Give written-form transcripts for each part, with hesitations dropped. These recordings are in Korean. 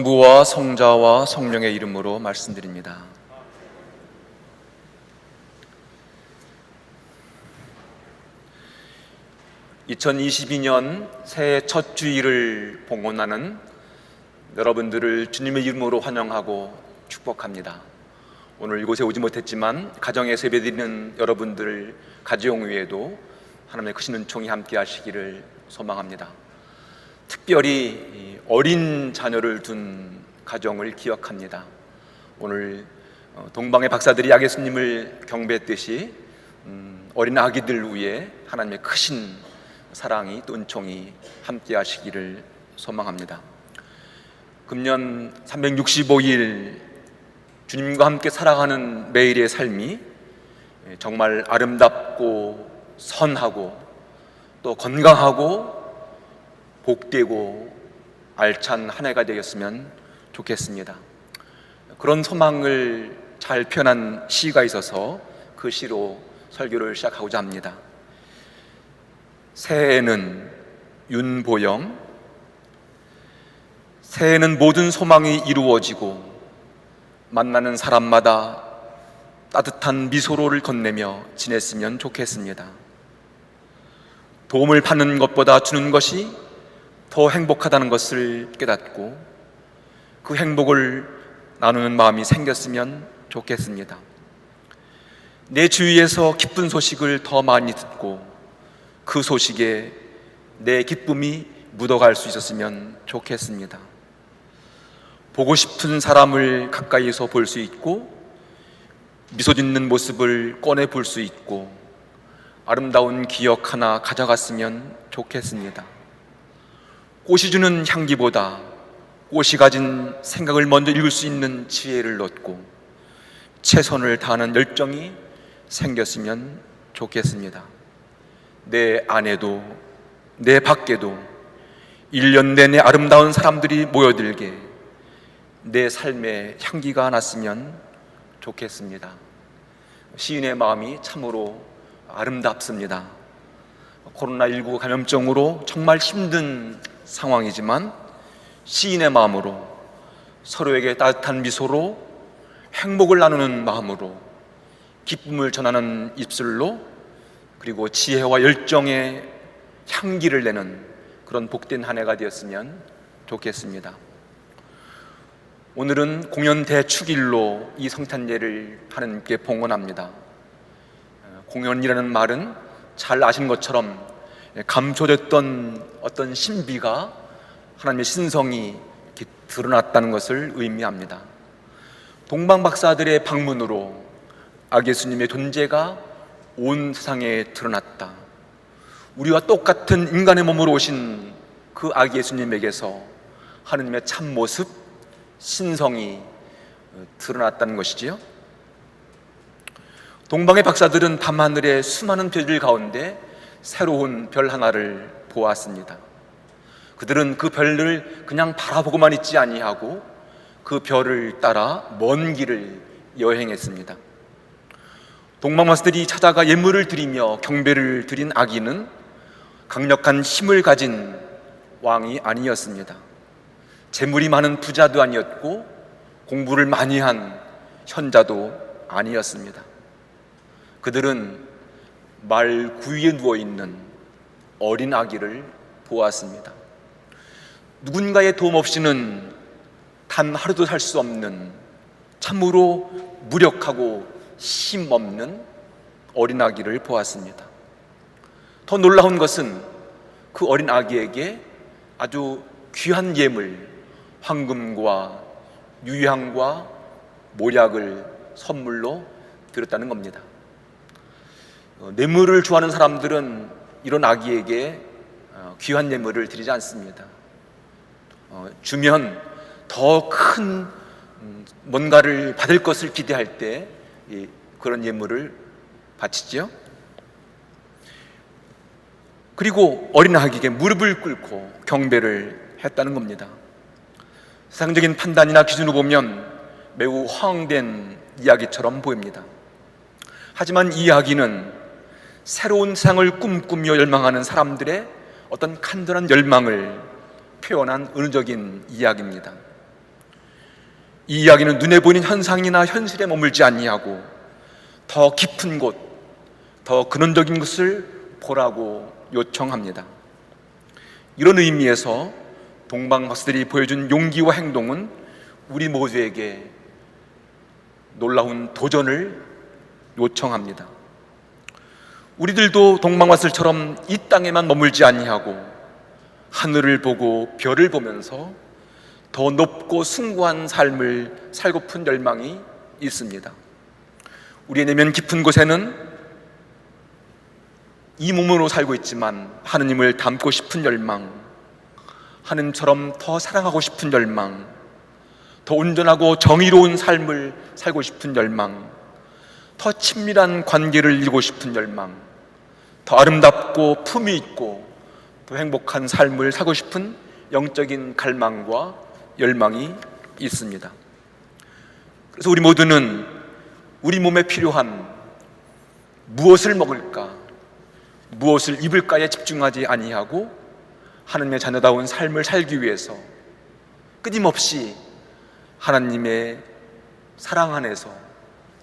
성부와 성자와 성령의 이름으로 말씀드립니다. (2022년) 새해 첫 주일을 봉헌하는 여러분들을 주님의 이름으로 환영하고 축복합니다. 오늘 이곳에 오지 못했지만 가정에서 예배드리는 여러분들 가정 위에도 하나님의 크신 은총이 함께 하시기를 소망합니다. 특별히 어린 자녀를 둔 가정을 기억합니다. 오늘 동방의 박사들이 야계수님을 경배했듯이 어린 아기들 위에 하나님의 크신 사랑이 또 은총이 함께 하시기를 소망합니다. 금년 365일 주님과 함께 살아가는 매일의 삶이 정말 아름답고 선하고 또 건강하고 복되고 알찬 한 해가 되었으면 좋겠습니다. 그런 소망을 잘 표현한 시가 있어서 그 시로 설교를 시작하고자 합니다. 새해에는 윤보영. 새해에는 모든 소망이 이루어지고 만나는 사람마다 따뜻한 미소를 건네며 지냈으면 좋겠습니다. 도움을 받는 것보다 주는 것이 더 행복하다는 것을 깨닫고 그 행복을 나누는 마음이 생겼으면 좋겠습니다. 내 주위에서 기쁜 소식을 더 많이 듣고 그 소식에 내 기쁨이 묻어갈 수 있었으면 좋겠습니다. 보고 싶은 사람을 가까이서 볼 수 있고 미소 짓는 모습을 꺼내 볼 수 있고 아름다운 기억 하나 가져갔으면 좋겠습니다. 꽃이 주는 향기보다 꽃이 가진 생각을 먼저 읽을 수 있는 지혜를 얻고 최선을 다하는 열정이 생겼으면 좋겠습니다. 내 안에도 내 밖에도 1년 내내 아름다운 사람들이 모여들게 내 삶의 향기가 났으면 좋겠습니다. 시인의 마음이 참으로 아름답습니다. 코로나19 감염증으로 정말 힘든 상황이지만 시인의 마음으로 서로에게 따뜻한 미소로 행복을 나누는 마음으로 기쁨을 전하는 입술로 그리고 지혜와 열정의 향기를 내는 그런 복된 한 해가 되었으면 좋겠습니다. 오늘은 공연 대축일로 이 성탄예를 하나님께 봉헌합니다. 공연이라는 말은 잘 아시는 것처럼 감춰졌던 어떤 신비가 하나님의 신성이 이렇게 드러났다는 것을 의미합니다. 동방박사들의 방문으로 아기 예수님의 존재가 온 세상에 드러났다. 우리와 똑같은 인간의 몸으로 오신 그 아기 예수님에게서 하나님의 참모습, 신성이 드러났다는 것이지요. 동방의 박사들은 밤하늘의 수많은 별들 가운데 새로운 별 하나를 보았습니다. 그들은 그 별을 그냥 바라보고만 있지 아니하고 그 별을 따라 먼 길을 여행했습니다. 동방박사들이 찾아가 예물을 드리며 경배를 드린 아기는 강력한 힘을 가진 왕이 아니었습니다. 재물이 많은 부자도 아니었고 공부를 많이 한 현자도 아니었습니다. 그들은 말 구유에 누워있는 어린 아기를 보았습니다. 누군가의 도움 없이는 단 하루도 살 수 없는 참으로 무력하고 힘없는 어린 아기를 보았습니다. 더 놀라운 것은 그 어린 아기에게 아주 귀한 예물, 황금과 유향과 모략을 선물로 드렸다는 겁니다. 뇌물을 좋아하는 사람들은 이런 아기에게 귀한 예물을 드리지 않습니다. 주면 더 큰 뭔가를 받을 것을 기대할 때 그런 예물을 바치죠. 그리고 어린 아기에게 무릎을 꿇고 경배를 했다는 겁니다. 세상적인 판단이나 기준으로 보면 매우 허황된 이야기처럼 보입니다. 하지만 이 이야기는 새로운 세상을 꿈꾸며 열망하는 사람들의 어떤 간절한 열망을 표현한 은유적인 이야기입니다. 이 이야기는 눈에 보이는 현상이나 현실에 머물지 아니하고 더 깊은 곳, 더 근원적인 것을 보라고 요청합니다. 이런 의미에서 동방박사들이 보여준 용기와 행동은 우리 모두에게 놀라운 도전을 요청합니다. 우리들도 동방박사들처럼 이 땅에만 머물지 아니하고 하늘을 보고 별을 보면서 더 높고 숭고한 삶을 살고픈 열망이 있습니다. 우리의 내면 깊은 곳에는 이 몸으로 살고 있지만 하느님을 닮고 싶은 열망, 하느님처럼 더 사랑하고 싶은 열망, 더 온전하고 정의로운 삶을 살고 싶은 열망, 더 친밀한 관계를 이루고 싶은 열망, 더 아름답고 품위 있고 더 행복한 삶을 살고 싶은 영적인 갈망과 열망이 있습니다. 그래서 우리 모두는 우리 몸에 필요한 무엇을 먹을까, 무엇을 입을까에 집중하지 아니하고 하나님의 자녀다운 삶을 살기 위해서 끊임없이 하나님의 사랑 안에서,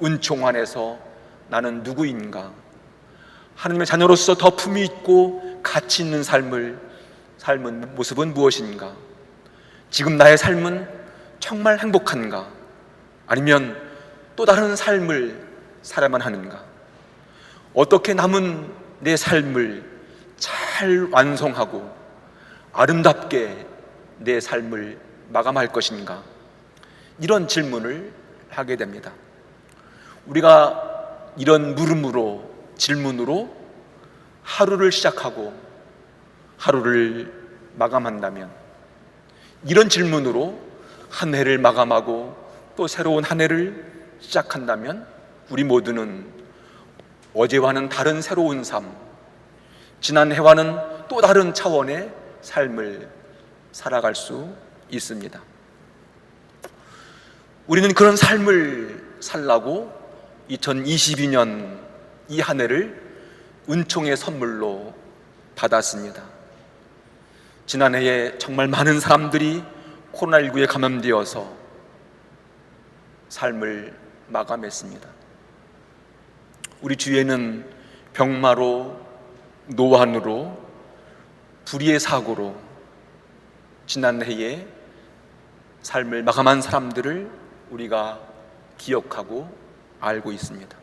은총 안에서 나는 누구인가, 하나님의 자녀로서 더 품위 있고 가치 있는 삶을 삶은 모습은 무엇인가, 지금 나의 삶은 정말 행복한가, 아니면 또 다른 삶을 살아야만 하는가, 어떻게 남은 내 삶을 잘 완성하고 아름답게 내 삶을 마감할 것인가, 이런 질문을 하게 됩니다. 우리가 이런 물음으로, 질문으로 하루를 시작하고 하루를 마감한다면, 이런 질문으로 한 해를 마감하고 또 새로운 한 해를 시작한다면 우리 모두는 어제와는 다른 새로운 삶, 지난 해와는 또 다른 차원의 삶을 살아갈 수 있습니다. 우리는 그런 삶을 살라고 2022년 이 한 해를 은총의 선물로 받았습니다. 지난해에 정말 많은 사람들이 코로나19에 감염되어서 삶을 마감했습니다. 우리 주위에는 병마로, 노환으로, 불의의 사고로 지난해에 삶을 마감한 사람들을 우리가 기억하고 알고 있습니다.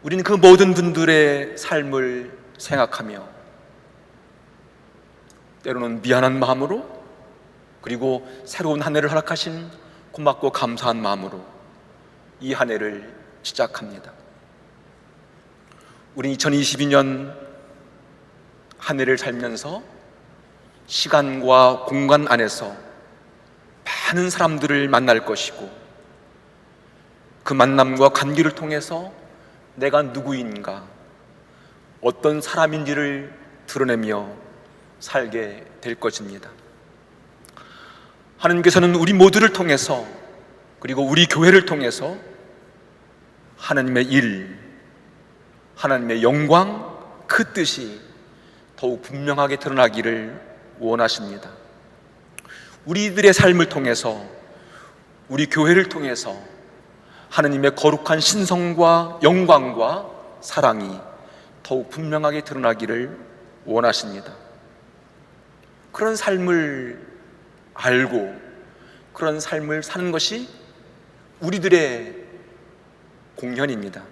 우리는 그 모든 분들의 삶을 생각하며 때로는 미안한 마음으로, 그리고 새로운 한 해를 허락하신 고맙고 감사한 마음으로 이 한 해를 시작합니다. 우리 2022년 한 해를 살면서 시간과 공간 안에서 많은 사람들을 만날 것이고, 그 만남과 관계를 통해서 내가 누구인가, 어떤 사람인지를 드러내며 살게 될 것입니다. 하나님께서는 우리 모두를 통해서, 그리고 우리 교회를 통해서 하나님의 일, 하나님의 영광, 그 뜻이 더욱 분명하게 드러나기를 원하십니다. 우리들의 삶을 통해서, 우리 교회를 통해서 하나님의 거룩한 신성과 영광과 사랑이 더욱 분명하게 드러나기를 원하십니다. 그런 삶을 알고 그런 삶을 사는 것이 우리들의 공연입니다.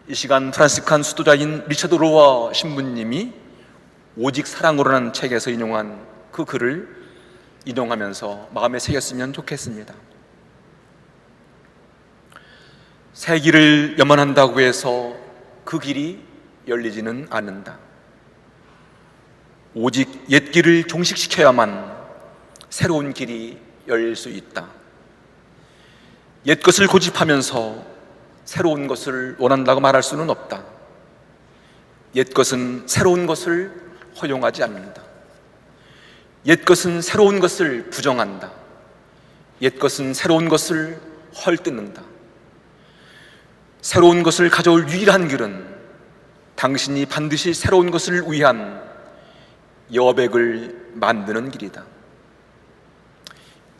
이 시간 프란시스칸 수도자인 리처드 로워 신부님이 오직 사랑으로라는 책에서 인용한 그 글을 인용하면서 마음에 새겼으면 좋겠습니다. 새 길을 염원한다고 해서 그 길이 열리지는 않는다. 오직 옛 길을 종식시켜야만 새로운 길이 열릴 수 있다. 옛 것을 고집하면서 새로운 것을 원한다고 말할 수는 없다. 옛 것은 새로운 것을 허용하지 않는다. 옛 것은 새로운 것을 부정한다. 옛 것은 새로운 것을 헐뜯는다. 새로운 것을 가져올 유일한 길은 당신이 반드시 새로운 것을 위한 여백을 만드는 길이다.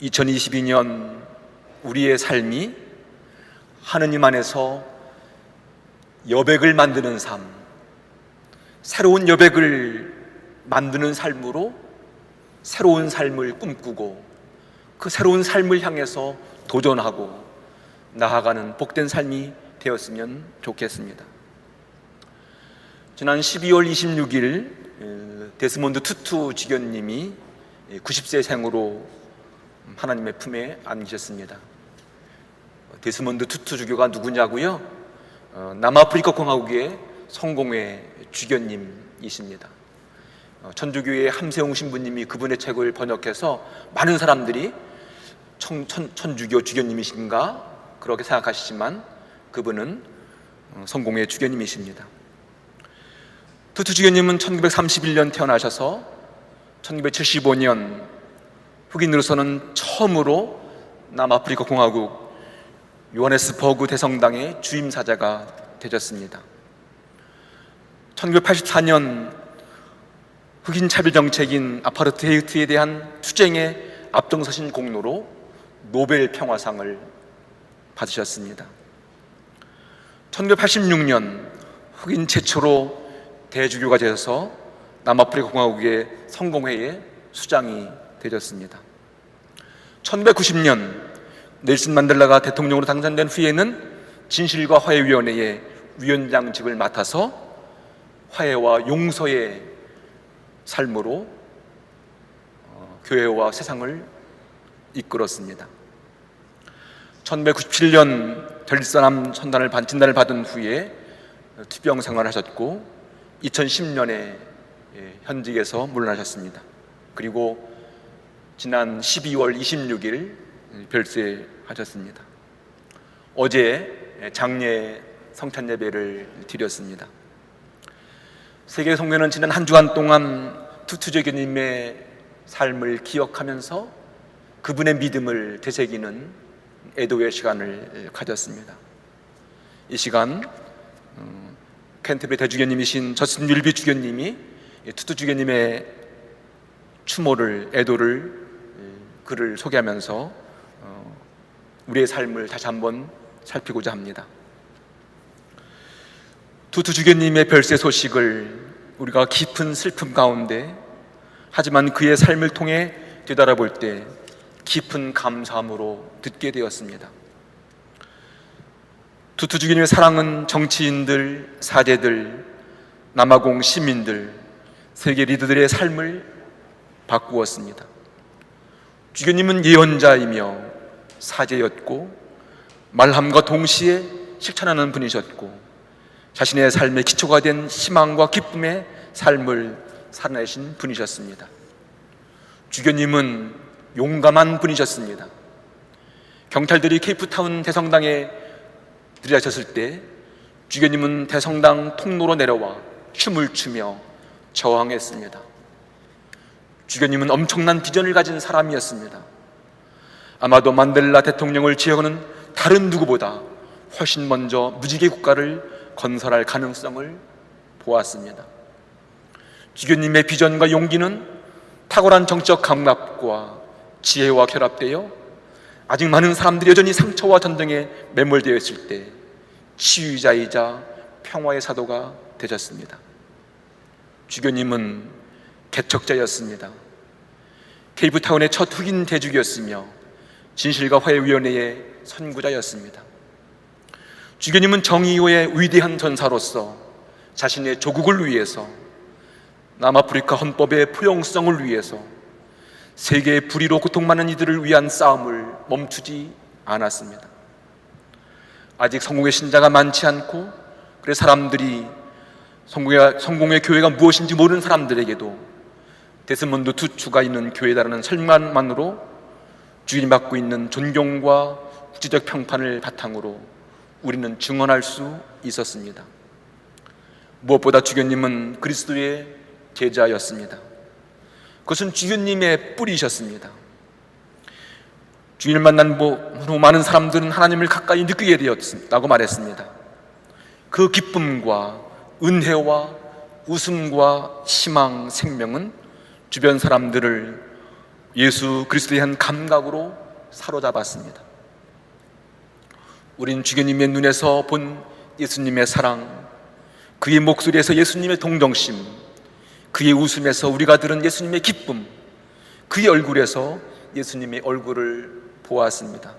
2022년 우리의 삶이 하느님 안에서 여백을 만드는 삶, 새로운 여백을 만드는 삶으로 새로운 삶을 꿈꾸고 그 새로운 삶을 향해서 도전하고 나아가는 복된 삶이 되었으면 좋겠습니다. 지난 12월 26일 데스몬드 투투 주교님이 90세 생으로 하나님의 품에 안기셨습니다. 데스몬드 투투 주교가 누구냐고요? 남아프리카 공화국의 성공회 주교님이십니다. 천주교의 함세웅 신부님이 그분의 책을 번역해서 많은 사람들이 천주교 주교님이신가 그렇게 생각하시지만 그분은 성공회 주교님이십니다. 투투 주교님은 1931년 태어나셔서 1975년 흑인으로서는 처음으로 남아프리카 공화국 요하네스버그 대성당의 주임사자가 되셨습니다. 1984년 흑인 차별 정책인 아파르테이트에 대한 투쟁에 앞장서신 공로로 노벨 평화상을 받으셨습니다. 1986년 흑인 최초로 대주교가 되어서 남아프리카 공화국의 성공회의 수장이 되셨습니다. 1990년 넬슨 만델라가 대통령으로 당선된 후에는 진실과 화해위원회의 위원장직을 맡아서 화해와 용서의 삶으로 교회와 세상을 이끌었습니다. 1997년 결산암 진단을 받은 후에 투병 생활을 하셨고 2010년에 현직에서 물러나셨습니다. 그리고 지난 12월 26일 별세하셨습니다. 어제 장례 성찬 예배를 드렸습니다. 세계 성교는 지난 한 주간 동안 투투 주교님의 삶을 기억하면서 그분의 믿음을 되새기는 애도의 시간을 가졌습니다. 이 시간 캔터베리 대주교님이신 저스틴 윌비 주교님이 투투 주교님의 추모를, 애도를 글을 소개하면서 우리의 삶을 다시 한번 살피고자 합니다. 투투 주교님의 별세 소식을 우리가 깊은 슬픔 가운데 하지만 그의 삶을 통해 되돌아볼 때 깊은 감사함으로 듣게 되었습니다. 투투 주교님의 사랑은 정치인들, 사제들, 남아공 시민들, 세계 리더들의 삶을 바꾸었습니다. 주교님은 예언자이며 사제였고 말함과 동시에 실천하는 분이셨고 자신의 삶의 기초가 된 희망과 기쁨의 삶을 살아내신 분이셨습니다. 주교님은 용감한 분이셨습니다. 경찰들이 케이프타운 대성당에 들이닥쳤을 때 주교님은 대성당 통로로 내려와 춤을 추며 저항했습니다. 주교님은 엄청난 비전을 가진 사람이었습니다. 아마도 만델라 대통령을 지역하는 다른 누구보다 훨씬 먼저 무지개 국가를 건설할 가능성을 보았습니다. 주교님의 비전과 용기는 탁월한 정치적 감각과 지혜와 결합되어 아직 많은 사람들이 여전히 상처와 전쟁에 매몰되어 있을 때 치유자이자 평화의 사도가 되셨습니다. 주교님은 개척자였습니다. 케이프타운의 첫 흑인 대주교였으며 진실과 화해위원회의 선구자였습니다. 주교님은 정의의 위대한 전사로서 자신의 조국을 위해서 남아프리카 헌법의 포용성을 위해서 세계의 불의로 고통받는 이들을 위한 싸움을 멈추지 않았습니다. 아직 성공의 신자가 많지 않고 그래서 사람들이 성공의 교회가 무엇인지 모르는 사람들에게도 데스몬드 투투가 있는 교회다라는 설명만으로 주인이 받고 있는 존경과 국제적 평판을 바탕으로 우리는 증언할 수 있었습니다. 무엇보다 주교님은 그리스도의 제자였습니다. 그것은 주교님의 뿌리셨습니다. 주인을 만난 후 많은 사람들은 하나님을 가까이 느끼게 되었다고 말했습니다. 그 기쁨과 은혜와 웃음과 희망, 생명은 주변 사람들을 예수 그리스도에 대한 감각으로 사로잡았습니다. 우린 주교님의 눈에서 본 예수님의 사랑, 그의 목소리에서 예수님의 동정심, 그의 웃음에서 우리가 들은 예수님의 기쁨, 그의 얼굴에서 예수님의 얼굴을 보았습니다.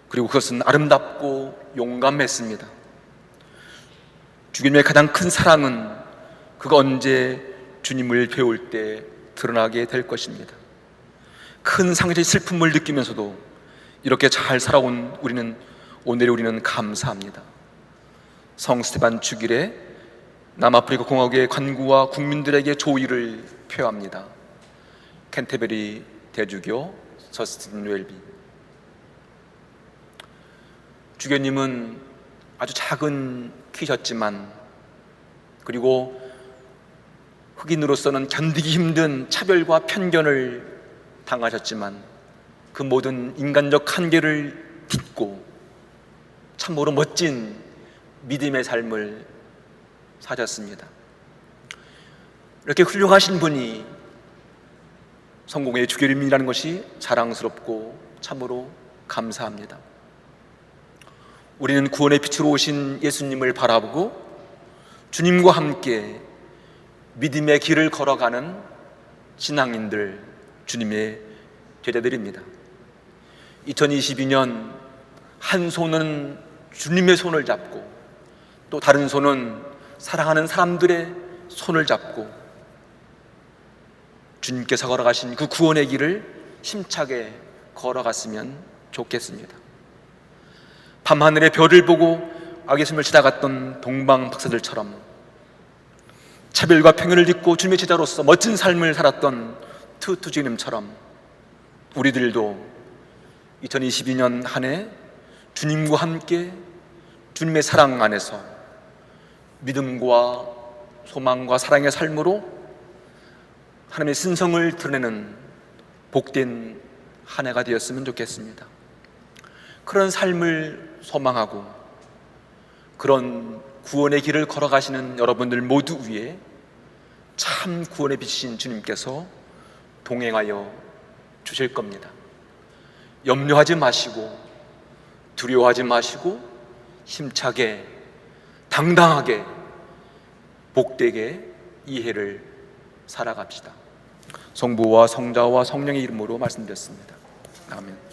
그리고 그것은 아름답고 용감했습니다. 주님의 가장 큰 사랑은 그가 언제 주님을 배울 때 드러나게 될 것입니다. 큰 상처의 슬픔을 느끼면서도 이렇게 잘 살아온 오늘의 우리는 감사합니다. 성 스테반 축일에 남아프리카 공화국의 관구와 국민들에게 조의를 표합니다. 캔터베리 대주교 저스틴 웰비. 주교님은 아주 작은 키셨지만, 그리고 흑인으로서는 견디기 힘든 차별과 편견을 당하셨지만 그 모든 인간적 한계를 딛고 참으로 멋진 믿음의 삶을 사셨습니다. 이렇게 훌륭하신 분이 성공의 주교님이라는 것이 자랑스럽고 참으로 감사합니다. 우리는 구원의 빛으로 오신 예수님을 바라보고 주님과 함께 믿음의 길을 걸어가는 신앙인들, 주님의 제자들입니다. 2022년 한 손은 주님의 손을 잡고 또 다른 손은 사랑하는 사람들의 손을 잡고 주님께서 걸어가신 그 구원의 길을 힘차게 걸어갔으면 좋겠습니다. 밤하늘의 별을 보고 악의 숨을 지나갔던 동방 박사들처럼 차별과 편견을 딛고 주님의 제자로서 멋진 삶을 살았던 투투지님처럼 우리들도 2022년 한 해 주님과 함께 주님의 사랑 안에서 믿음과 소망과 사랑의 삶으로 하나님의 신성을 드러내는 복된 한 해가 되었으면 좋겠습니다. 그런 삶을 소망하고 그런 구원의 길을 걸어가시는 여러분들 모두 위에 참 구원의 빛이신 주님께서 동행하여 주실 겁니다. 염려하지 마시고 두려워하지 마시고 힘차게 당당하게 복되게 이 해를 살아갑시다. 성부와 성자와 성령의 이름으로 말씀드렸습니다. 아멘.